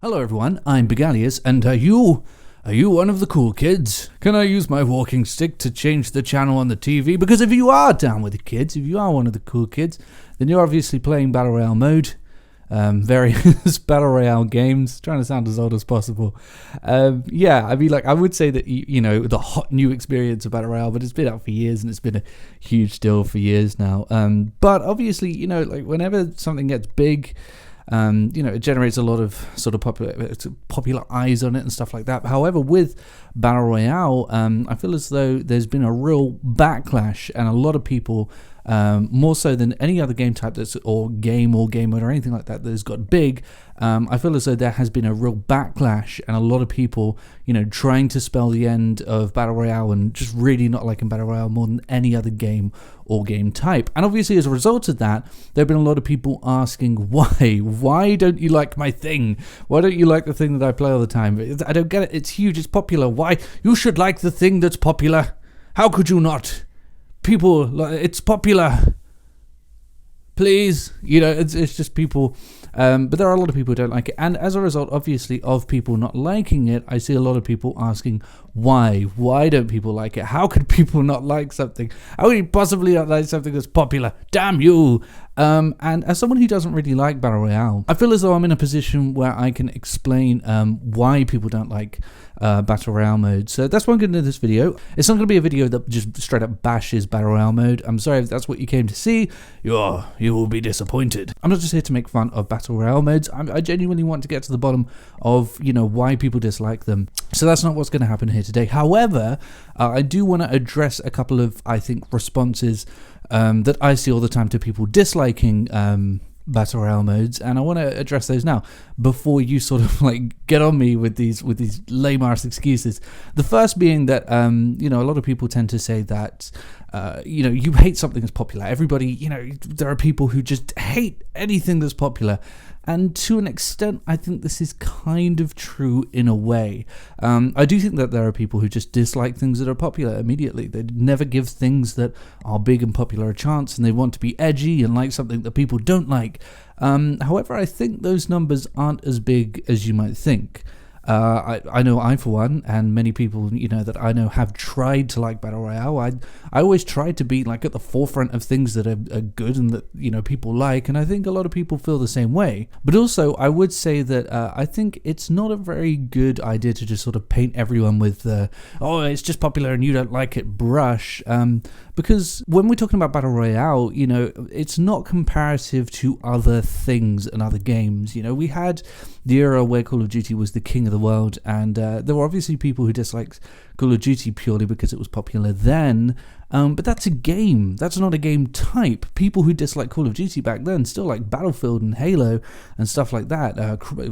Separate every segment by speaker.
Speaker 1: Hello everyone, I'm Begalius, and are you one of the cool kids? Can I use my walking stick to change the channel on the TV? Because if you are down with the kids, if you are one of the cool kids, then you're obviously playing Battle Royale mode. Various Battle Royale games, trying to sound as old as possible. Yeah, I mean, like, I would say that, you know, the hot new experience of Battle Royale, but it's been out for years and it's been a huge deal for years now. But obviously, you know, like, whenever something gets big, you know, it generates a lot of sort of popular eyes on it and stuff like that. However, with Battle Royale, I feel as though there's been a real backlash, and a lot of people, more so than any other game type or game mode or anything like that has got big. I feel as though there has been a real backlash, and a lot of people, you know, trying to spell the end of Battle Royale and just really not liking Battle Royale more than any other game or game type. And obviously, as a result of that, there have been a lot of people asking why. Why don't you like my thing? Why don't you like the thing that I play all the time? I don't get it. It's huge. It's popular. Why? You should like the thing that's popular. How could you not? People, it's popular. Please, you know, it's just people. But there are a lot of people who don't like it, and as a result, obviously, of people not liking it, I see a lot of people asking why. Why don't people like it? How could people not like something? How could you possibly not like something that's popular? Damn you! And as someone who doesn't really like Battle Royale, I feel as though I'm in a position where I can explain why people don't like Battle Royale mode. So that's why I'm going to do this video. It's not going to be a video that just straight up bashes Battle Royale mode. I'm sorry if that's what you came to see. You will be disappointed. I'm not just here to make fun of Battle Royale modes. I genuinely want to get to the bottom of, you know, why people dislike them. So that's not what's going to happen here today. However, I do want to address a couple of, I think, responses that I see all the time to people disliking Battle Royale modes, and I want to address those now before you sort of like get on me with these lame ass excuses. The first being that you know, a lot of people tend to say that you know, you hate something that's popular. Everybody, you know, there are people who just hate anything that's popular. And to an extent, I think this is kind of true in a way. I do think that there are people who just dislike things that are popular immediately. They never give things that are big and popular a chance, and they want to be edgy and like something that people don't like. However, I think those numbers aren't as big as you might think. I know I, for one, and many people, you know, that I know have tried to like Battle Royale. I always try to be like at the forefront of things that are good and that, you know, people like, and I think a lot of people feel the same way. But also, I would say that I think it's not a very good idea to just sort of paint everyone with oh, it's just popular and you don't like it brush. Because when we're talking about Battle Royale, you know, it's not comparative to other things and other games. You know, we had the era where Call of Duty was the king of the world, and there were obviously people who disliked Call of Duty purely because it was popular then. But that's a game. That's not a game type. People who dislike Call of Duty back then still like Battlefield and Halo and stuff like that.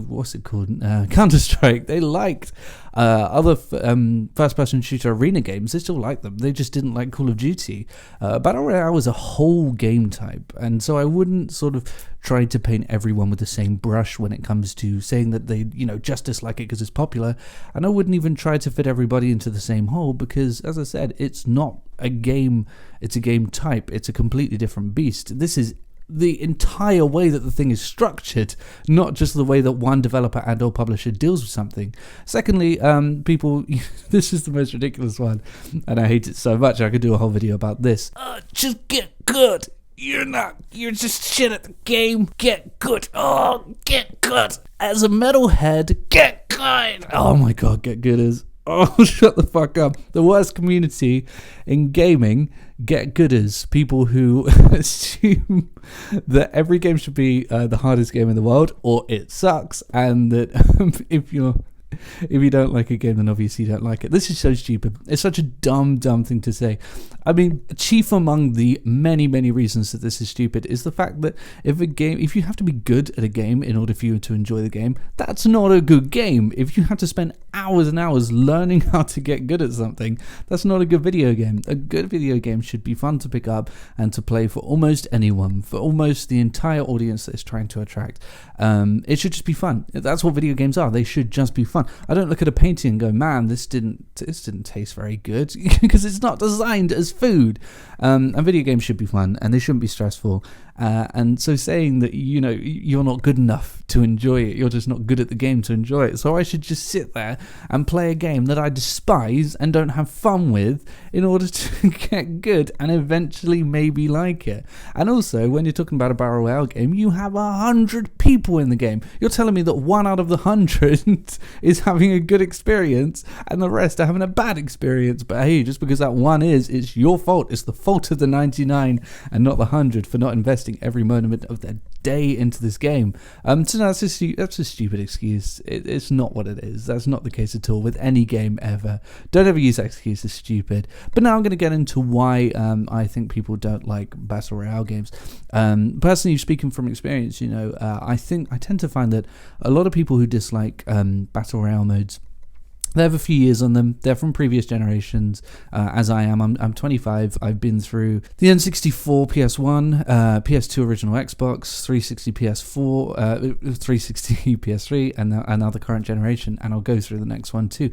Speaker 1: What's it called? Counter-Strike. They liked other first-person shooter arena games. They still liked them. They just didn't like Call of Duty. Battle Royale is a whole game type, and so I wouldn't sort of try to paint everyone with the same brush when it comes to saying that they, you know, just dislike it because it's popular. And I wouldn't even try to fit everybody into the same hole because, as I said, it's not a game. It's a game type. It's a completely different beast. This is the entire way that the thing is structured, not just the way that one developer and or publisher deals with something. Secondly, people, this is the most ridiculous one, and I hate it so much I could do a whole video about this. Just get good. You're just shit at the game. Get good. Oh, get good. As a metalhead, get good. Oh my god, get good is... Oh, shut the fuck up. The worst community in gaming, get gooders. People who assume that every game should be the hardest game in the world, or it sucks, and that if you don't like a game, then obviously you don't like it. This is so stupid. It's such a dumb thing to say. I mean, chief among the many reasons that this is stupid is the fact that if you have to be good at a game in order for you to enjoy the game, that's not a good game. If you have to spend hours and hours learning how to get good at something, that's not a good video game. A good video game should be fun to pick up and to play for almost anyone, for almost the entire audience that it's trying to attract. It should just be fun. That's what video games are. They should just be fun. I don't look at a painting and go, man, this didn't taste very good, because it's not designed as food. And video games should be fun, and they shouldn't be stressful. And so saying that, you're not good enough to enjoy it, you're just not good at the game to enjoy it, so I should just sit there and play a game that I despise and don't have fun with in order to get good and eventually maybe like it. And also, when you're talking about a Battle Royale game, you have 100 people in the game. You're telling me that 1 out of the 100 is having a good experience and the rest are having a bad experience. But hey, just because that one it's your fault. It's the fault of the 99 and not the 100 for not investing every moment of their day into this game. So no, that's a stupid excuse. It's not what it is. That's not the case at all with any game ever. Don't ever use that excuse. It's stupid. But now I'm going to get into why I think people don't like Battle Royale games. Personally, speaking from experience, I tend to find that a lot of people who dislike Battle Royale modes, they have a few years on them. They're from previous generations, as I am. I'm 25. I've been through the N64 PS1, PS2 original Xbox, 360 PS4, 360 PS3, and now the current generation, and I'll go through the next one too.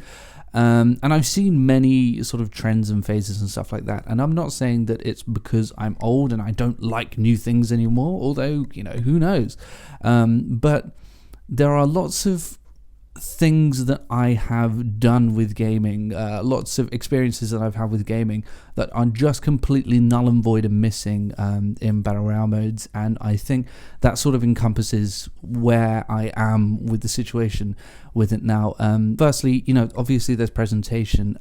Speaker 1: And I've seen many sort of trends and phases and stuff like that. And I'm not saying that it's because I'm old and I don't like new things anymore, although, who knows. But there are lots of things that I have done with gaming, lots of experiences that I've had with gaming that are just completely null and void and missing in Battle Royale modes, and I think that sort of encompasses where I am with the situation with it now. Firstly, obviously there's presentation.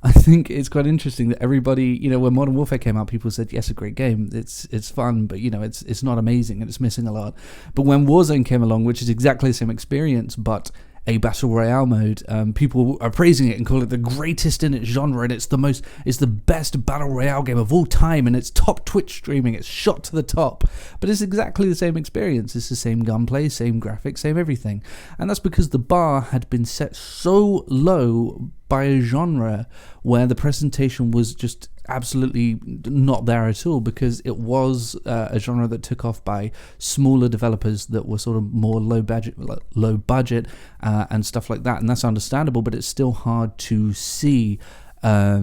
Speaker 1: I think it's quite interesting that everybody, when Modern Warfare came out, people said, yes, a great game, it's fun, but it's not amazing and it's missing a lot. But when Warzone came along, which is exactly the same experience, but a Battle Royale mode, people are praising it and call it the greatest in its genre, and it's the best Battle Royale game of all time, and it's top Twitch streaming, it's shot to the top. But it's exactly the same experience. It's the same gunplay, same graphics, same everything. And that's because the bar had been set so low by a genre where the presentation was just absolutely not there at all, because it was a genre that took off by smaller developers that were sort of more low budget and stuff like that, and that's understandable. But it's still hard to see a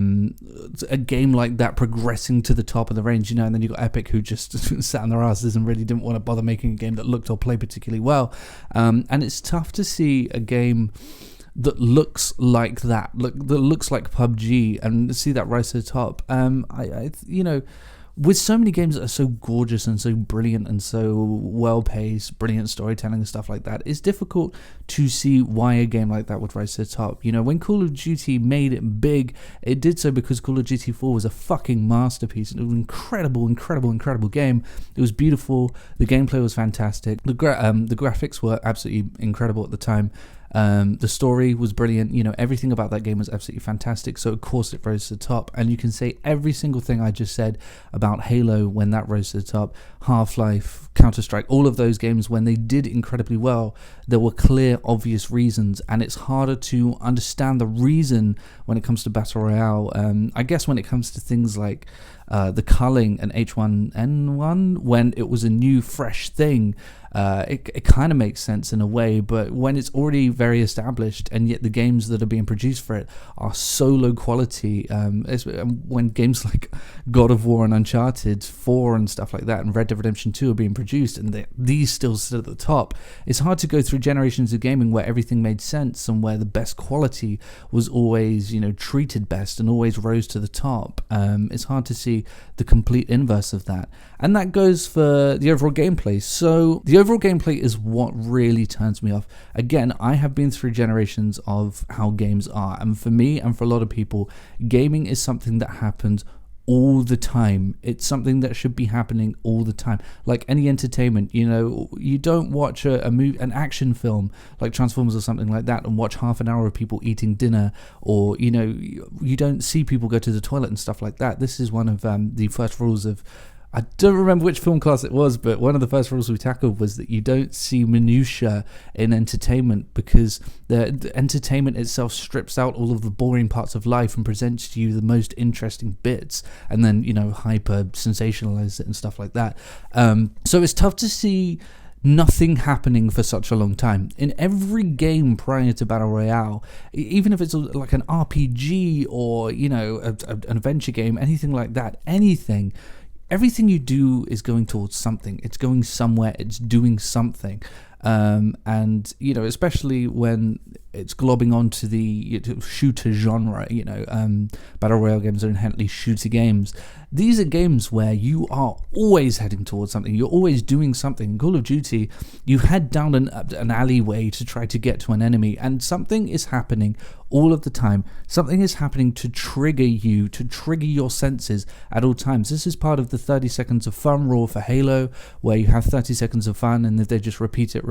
Speaker 1: game like that progressing to the top of the range, and then you got Epic, who just sat on their asses and really didn't want to bother making a game that looked or played particularly well, and it's tough to see a game that looks like that, that looks like PUBG, and see that rise to the top. With so many games that are so gorgeous and so brilliant and so well-paced, brilliant storytelling and stuff like that, it's difficult to see why a game like that would rise to the top. When Call of Duty made it big, it did so because Call of Duty 4 was a fucking masterpiece. It was an incredible game. It was beautiful. The gameplay was fantastic. The graphics were absolutely incredible at the time. The story was brilliant. Everything about that game was absolutely fantastic. So of course it rose to the top. And you can say every single thing I just said about Halo when that rose to the top, Half-Life, Counter-Strike, all of those games, when they did incredibly well, there were clear, obvious reasons, and it's harder to understand the reason when it comes to Battle Royale. I guess when it comes to things like the culling and H1N1, when it was a new, fresh thing, it kind of makes sense in a way. But when it's already very established, and yet the games that are being produced for it are so low quality, when games like God of War and Uncharted 4 and stuff like that, and Red Dead Redemption 2 are being produced, and these still sit at the top, it's hard to go through generations of gaming where everything made sense and where the best quality was always, treated best and always rose to the top. It's hard to see the complete inverse of that. And that goes for the overall gameplay. So the overall gameplay is what really turns me off. Again, I have been through generations of how games are, and for me and for a lot of people, gaming is something that happens all the time. It's something that should be happening all the time. Like any entertainment, you don't watch an action film like Transformers or something like that and watch half an hour of people eating dinner, or you don't see people go to the toilet and stuff like that. This is one of the first rules of, I don't remember which film class it was, but one of the first rules we tackled was that you don't see minutiae in entertainment, because the entertainment itself strips out all of the boring parts of life and presents to you the most interesting bits, and then, hyper sensationalize it and stuff like that. So it's tough to see nothing happening for such a long time. In every game prior to Battle Royale, even if it's like an RPG or, an adventure game, anything like that, anything, everything you do is going towards something. It's going somewhere. It's doing something. And, you know, especially when it's globbing onto the shooter genre, you know, Battle Royale games are inherently shooter games. These are games where you are always heading towards something. You're always doing something. In Call of Duty, you head down an alleyway to try to get to an enemy, and something is happening all of the time. Something is happening to trigger you, to trigger your senses at all times. This is part of the 30 seconds of fun rule for Halo, where you have 30 seconds of fun, and if they just repeat it,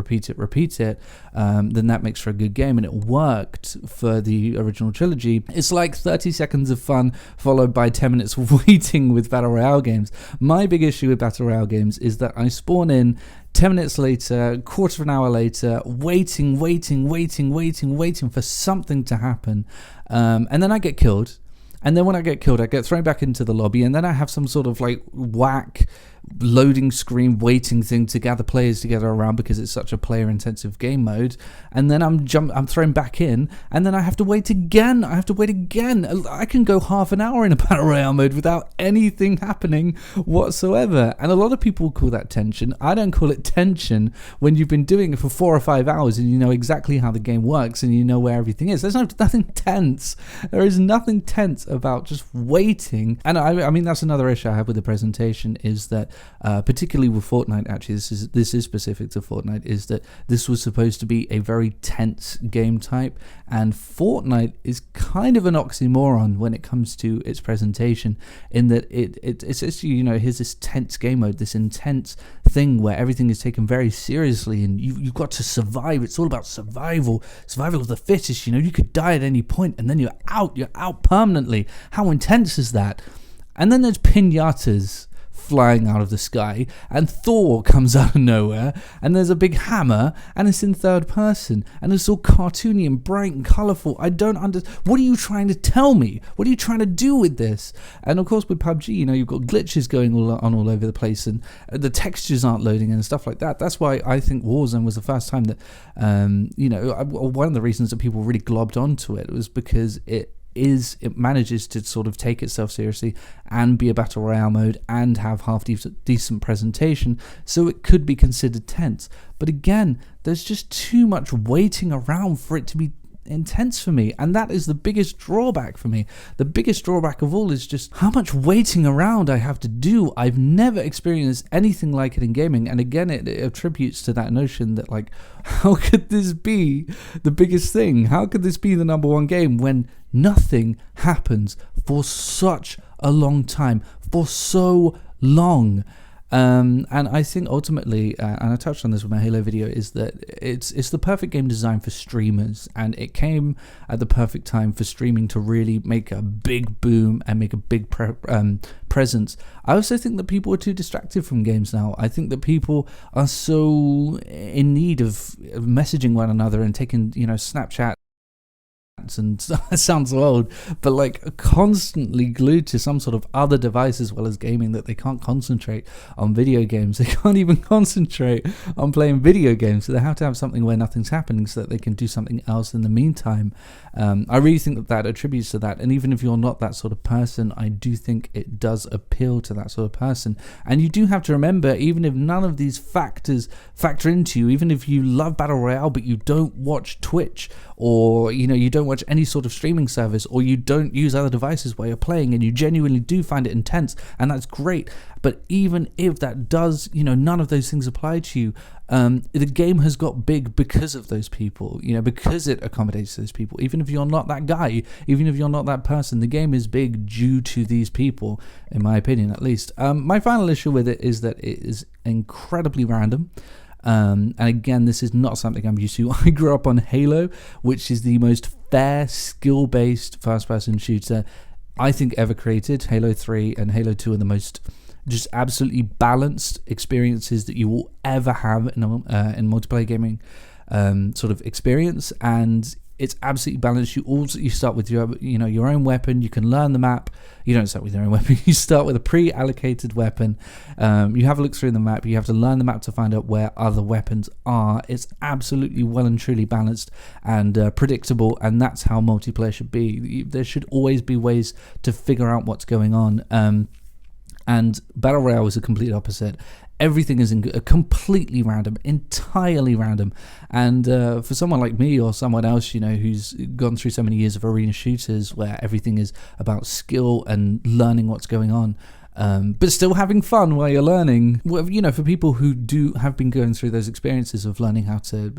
Speaker 1: then that makes for a good game, and it worked for the original trilogy. It's like 30 seconds of fun followed by 10 minutes of waiting with Battle Royale games. My big issue with Battle Royale games is that I spawn in 10 minutes later, quarter of an hour later, waiting for something to happen, and then I get killed. And then when I get killed, I get thrown back into the lobby, and then I have some sort of like whack loading screen waiting thing to gather players together around because it's such a player intensive game mode. And then I'm thrown back in, and then I have to wait again. I can go half an hour in a Battle Royale mode without anything happening whatsoever. And a lot of people call that tension. I don't call it tension when you've been doing it for 4 or 5 hours and you know exactly how the game works and you know where everything is. There's nothing tense. There is nothing tense about just waiting. And I mean, that's another issue I have with the presentation, is that particularly with Fortnite, actually this is specific to Fortnite, is that this was supposed to be a very tense game type, and Fortnite is kind of an oxymoron when it comes to its presentation, in that it's you know, here's this tense game mode, this intense thing where everything is taken very seriously, and you've got to survive. It's all about survival of the fittest. You know, you could die at any point and then you're out permanently. How intense is that? And then there's pinatas flying out of the sky, and Thor comes out of nowhere, and there's a big hammer, and it's in third person, and it's all cartoony and bright and colourful. I don't understand. What are you trying to tell me? What are you trying to do with this? And of course with PUBG, you know, you've got glitches going on all over the place, and the textures aren't loading and stuff like that. That's why I think Warzone was the first time that, you know, one of the reasons that people really globbed onto it was because it manages to sort of take itself seriously and be a battle royale mode and have half decent presentation, so it could be considered tense. But again, there's just too much waiting around for it to be intense for me, and that is the biggest drawback for me. The biggest drawback of all is just how much waiting around I have to do. I've never experienced anything like it in gaming, and again, it attributes to that notion that, like, how could this be the biggest thing? How could this be the number one game when nothing happens for such a long time, for so long? And I think ultimately, and I touched on this with my Halo video, is that it's the perfect game design for streamers, and it came at the perfect time for streaming to really make a big boom and make a big presence. I also think that people are too distracted from games now. I think that people are so in need of messaging one another and taking, you know, Snapchat, and it sounds so old, but like constantly glued to some sort of other device as well as gaming, that they can't concentrate on video games. They can't even concentrate on playing video games, so they have to have something where nothing's happening so that they can do something else in the meantime. I really think that attributes to that, and even if you're not that sort of person, I do think it does appeal to that sort of person. And you do have to remember, even if none of these factors factor into you, even if you love Battle Royale but you don't watch Twitch, or you know, you don't watch any sort of streaming service, or you don't use other devices while you're playing, and you genuinely do find it intense, and that's great. But even if that does, you know, none of those things apply to you, the game has got big because of those people, you know, because it accommodates those people. Even if you're not that guy, even if you're not that person, the game is big due to these people, in my opinion at least. My final issue with it is that it is incredibly random. And again, this is not something I'm used to. I grew up on Halo, which is the most fair, skill-based first-person shooter I think ever created. Halo 3 and Halo 2 are the most just absolutely balanced experiences that you will ever have in multiplayer gaming sort of experience, and it's absolutely balanced. You start with your own weapon. You can learn the map. You don't start with your own weapon. You start with a pre-allocated weapon. You have a look through the map. You have to learn the map to find out where other weapons are. It's absolutely well and truly balanced and predictable, and that's how multiplayer should be. There should always be ways to figure out what's going on. And Battle Royale is the complete opposite. Everything is completely random, entirely random. And for someone like me or someone else, who's gone through so many years of arena shooters where everything is about skill and learning what's going on, but still having fun while you're learning. Well, for people who have been going through those experiences of learning how to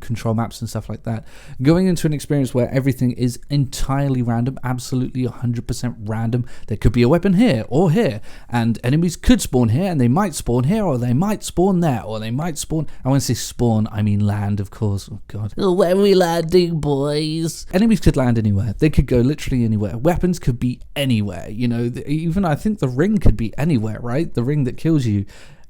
Speaker 1: control maps and stuff like that, going into an experience where everything is entirely random, absolutely 100% random. There could be a weapon here or here, and enemies could spawn here, and they might spawn here, or they might spawn there, or they might spawn. I want to say spawn, I mean land, of course. Oh god. Where are we landing, boys? Enemies could land anywhere. They could go literally anywhere. Weapons could be anywhere. Even I think the ring could be anywhere, right? The ring that kills you.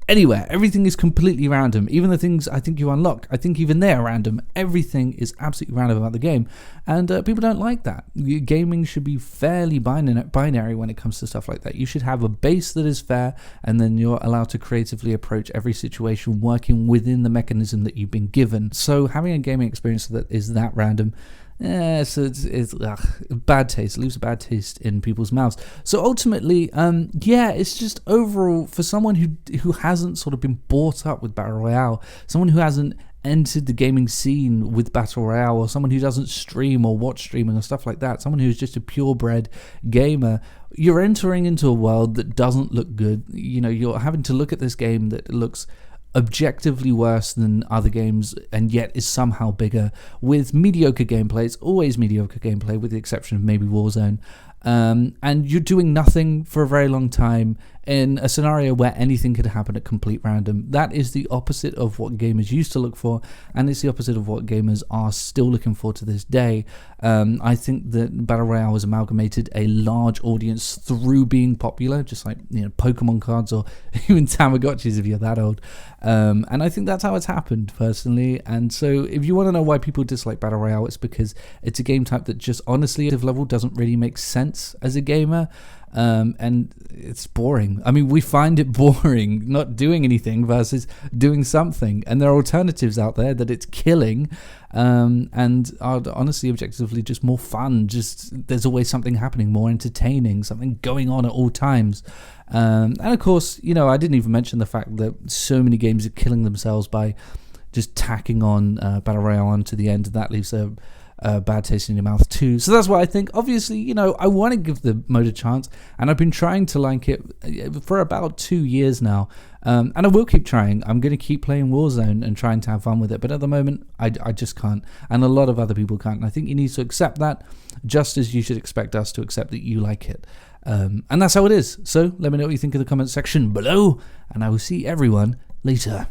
Speaker 1: Anywhere. Everything is completely random. Even the things I think you unlock, I think even they're random. Everything is absolutely random about the game. And people don't like that. Gaming should be fairly binary when it comes to stuff like that. You should have a base that is fair, and then you're allowed to creatively approach every situation working within the mechanism that you've been given. So having a gaming experience that is that random, so it's bad taste. It leaves a bad taste in people's mouths. So ultimately, it's just overall, for someone who hasn't sort of been brought up with Battle Royale, someone who hasn't entered the gaming scene with Battle Royale, or someone who doesn't stream or watch streaming or stuff like that, someone who's just a purebred gamer, you're entering into a world that doesn't look good. You're having to look at this game that looks objectively worse than other games, and yet is somehow bigger, with mediocre gameplay. It's always mediocre gameplay, with the exception of maybe Warzone. And you're doing nothing for a very long time in a scenario where anything could happen at complete random. That is the opposite of what gamers used to look for, and it's the opposite of what gamers are still looking for to this day. I think that Battle Royale has amalgamated a large audience through being popular, just like Pokemon cards or even Tamagotchis if you're that old. And I think that's how it's happened, personally. And so if you want to know why people dislike Battle Royale, it's because it's a game type that just honestly at level doesn't really make sense as a gamer. And it's boring. I mean, we find it boring not doing anything versus doing something, and there are alternatives out there that it's killing, and are honestly objectively just more fun. Just there's always something happening, more entertaining, something going on at all times. And of course, I didn't even mention the fact that so many games are killing themselves by just tacking on Battle Royale onto the end. That leaves a bad taste in your mouth too. So that's why I think, obviously, I want to give the mode a chance, and I've been trying to like it for about 2 years now, and I will keep trying. I'm going to keep playing Warzone and trying to have fun with it, but at the moment I just can't, and a lot of other people can't, and I think you need to accept that, just as you should expect us to accept that you like it. And that's how it is. So let me know what you think in the comment section below, and I will see everyone later.